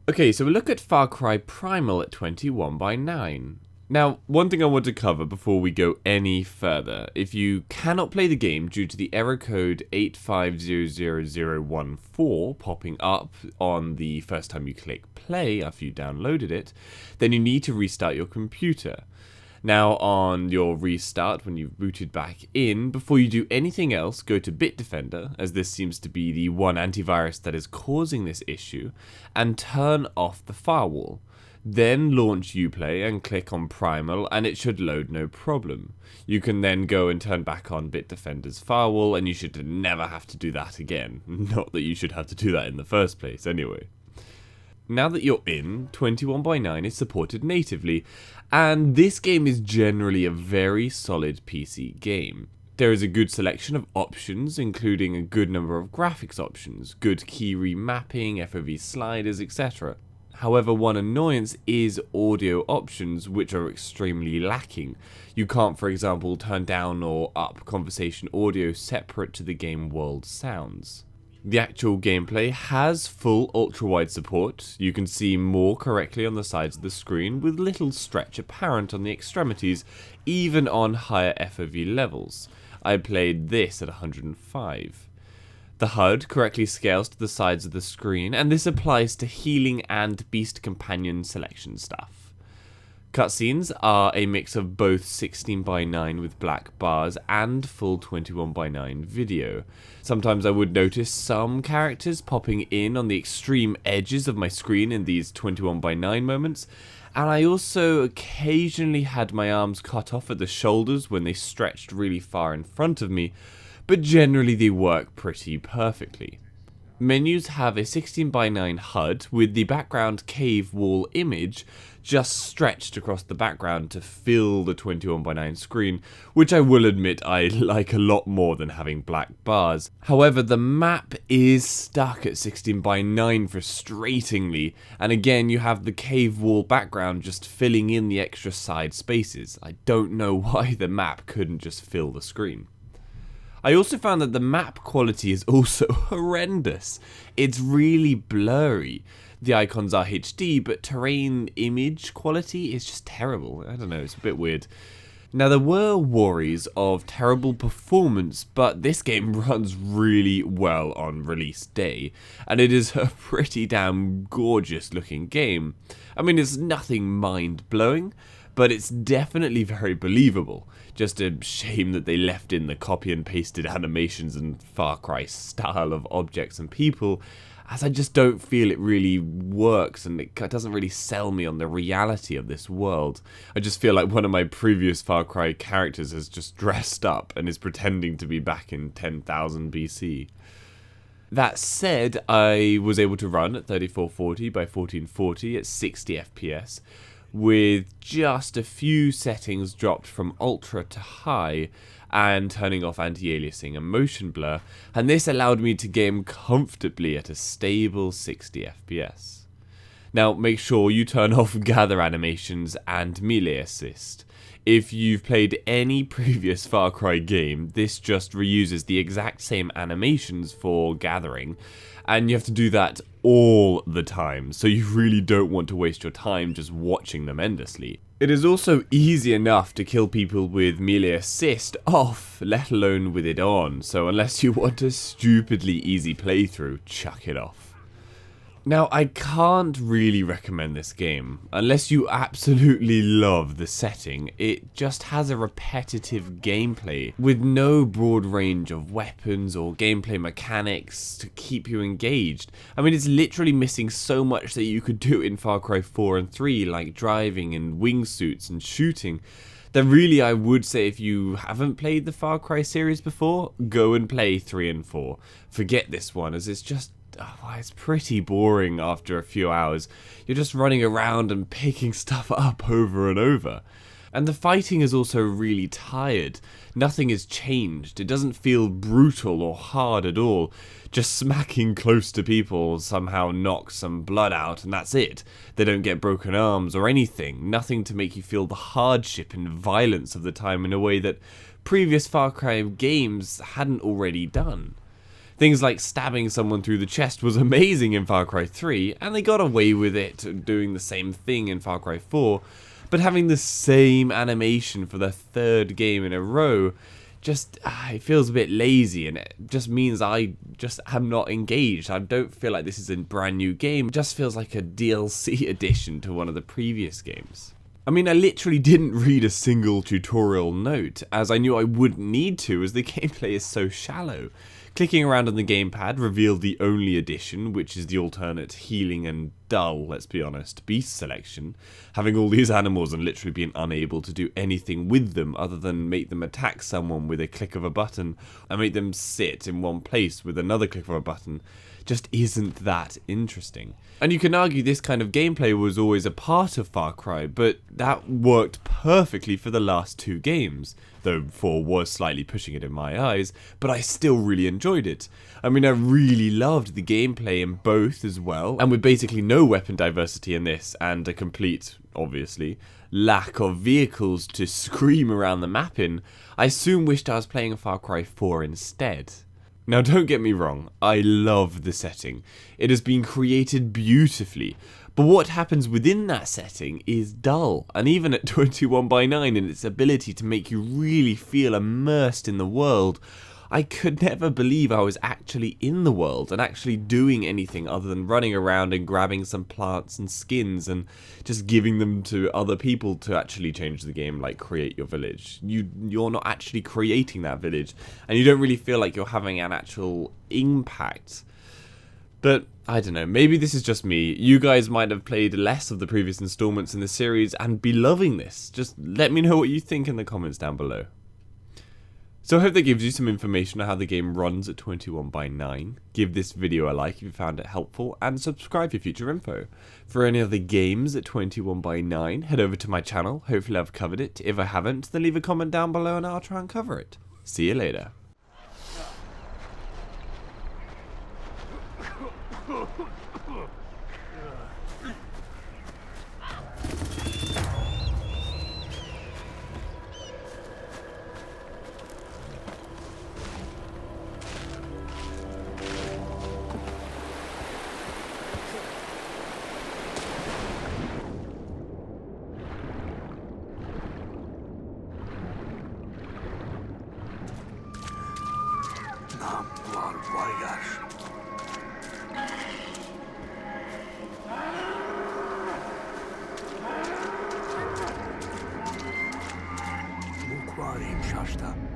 Okay, so we'll look at Far Cry Primal at 21:9. Now, one thing I want to cover before we go any further: if you cannot play the game due to the error code 8500014 popping up on the first time you click play after you downloaded it, then you need to restart your computer. Now, on your restart, when you've booted back in, before you do anything else, go to Bitdefender, as this seems to be the one antivirus that is causing this issue, and turn off the firewall. Then launch Uplay and click on Primal, and it should load no problem. You can then go and turn back on Bitdefender's firewall, and you should never have to do that again. Not that you should have to do that in the first place, anyway. Now that you're in, 21:9 is supported natively, and this game is generally a very solid PC game. There is a good selection of options, including a good number of graphics options, good key remapping, FOV sliders, etc. However, one annoyance is audio options, which are extremely lacking. You can't, for example, turn down or up conversation audio separate to the game world sounds. The actual gameplay has full ultra-wide support. You can see more correctly on the sides of the screen, with little stretch apparent on the extremities, even on higher FOV levels. I played this at 105. The HUD correctly scales to the sides of the screen, and this applies to healing and beast companion selection stuff. Cutscenes are a mix of both 16:9 with black bars and full 21:9 video. Sometimes I would notice some characters popping in on the extreme edges of my screen in these 21:9 moments, and I also occasionally had my arms cut off at the shoulders when they stretched really far in front of me, but generally they work pretty perfectly. Menus have a 16:9 HUD with the background cave wall image just stretched across the background to fill the 21:9 screen, which I will admit I like a lot more than having black bars. However, the map is stuck at 16:9 frustratingly, and again you have the cave wall background just filling in the extra side spaces. I don't know why the map couldn't just fill the screen. I also found that the map quality is also horrendous. It's really blurry. The icons are HD, but terrain image quality is just terrible. I don't know, it's a bit weird. Now, there were worries of terrible performance, but this game runs really well on release day, and it is a pretty damn gorgeous looking game. I mean, it's nothing mind-blowing, but it's definitely very believable. Just a shame that they left in the copy and pasted animations and Far Cry style of objects and people, as I just don't feel it really works, and it doesn't really sell me on the reality of this world. I just feel like one of my previous Far Cry characters has just dressed up and is pretending to be back in 10,000 BC. That said, I was able to run at 3440 by 1440 at 60 FPS, with just a few settings dropped from ultra to high and turning off anti-aliasing and motion blur, and this allowed me to game comfortably at a stable 60 FPS. Now, make sure you turn off gather animations and melee assist. If you've played any previous Far Cry game, this just reuses the exact same animations for gathering, and you have to do that all the time, so you really don't want to waste your time just watching them endlessly. It is also easy enough to kill people with melee assist off, let alone with it on, so unless you want a stupidly easy playthrough, chuck it off. Now, I can't really recommend this game, unless you absolutely love the setting. It just has a repetitive gameplay, with no broad range of weapons or gameplay mechanics to keep you engaged. I mean, it's literally missing so much that you could do in Far Cry 4 and 3, like driving and wingsuits and shooting, that really I would say if you haven't played the Far Cry series before, go and play 3 and 4. Forget this one, as it's just it's pretty boring after a few hours. You're just running around and picking stuff up over and over. And the fighting is also really tired. Nothing is changed. It doesn't feel brutal or hard at all. Just smacking close to people somehow knocks some blood out, and that's it. They don't get broken arms or anything. Nothing to make you feel the hardship and violence of the time in a way that previous Far Cry games hadn't already done. Things like stabbing someone through the chest was amazing in Far Cry 3, and they got away with it doing the same thing in Far Cry 4, but having the same animation for the third game in a row just it feels a bit lazy, and it just means I just am not engaged. I don't feel like this is a brand new game. It just feels like a DLC addition to one of the previous games. I mean, I literally didn't read a single tutorial note, as I knew I wouldn't need to, as the gameplay is so shallow. Clicking around on the gamepad revealed the only addition, which is the alternate healing and dull, let's be honest, beast selection. Having all these animals and literally being unable to do anything with them other than make them attack someone with a click of a button and make them sit in one place with another click of a button just isn't that interesting. And you can argue this kind of gameplay was always a part of Far Cry, but that worked perfectly for the last two games, though 4 was slightly pushing it in my eyes, but I still really enjoyed it. I mean, I really loved the gameplay in both as well, and with basically no weapon diversity in this, and a complete, obviously, lack of vehicles to scream around the map in, I soon wished I was playing Far Cry 4 instead. Now, don't get me wrong, I love the setting. It has been created beautifully, but what happens within that setting is dull, and even at 21:9 in its ability to make you really feel immersed in the world, I could never believe I was actually in the world and actually doing anything other than running around and grabbing some plants and skins and just giving them to other people to actually change the game, like create your village. You're not actually creating that village, and you don't really feel like you're having an actual impact. But I don't know, maybe this is just me. You guys might have played less of the previous installments in the series and be loving this. Just let me know what you think in the comments down below. So I hope that gives you some information on how the game runs at 21:9. Give this video a like if you found it helpful, and subscribe for future info. For any other games at 21:9, head over to my channel. Hopefully I've covered it. If I haven't, then leave a comment down below and I'll try and cover it. See you later. Şaşta.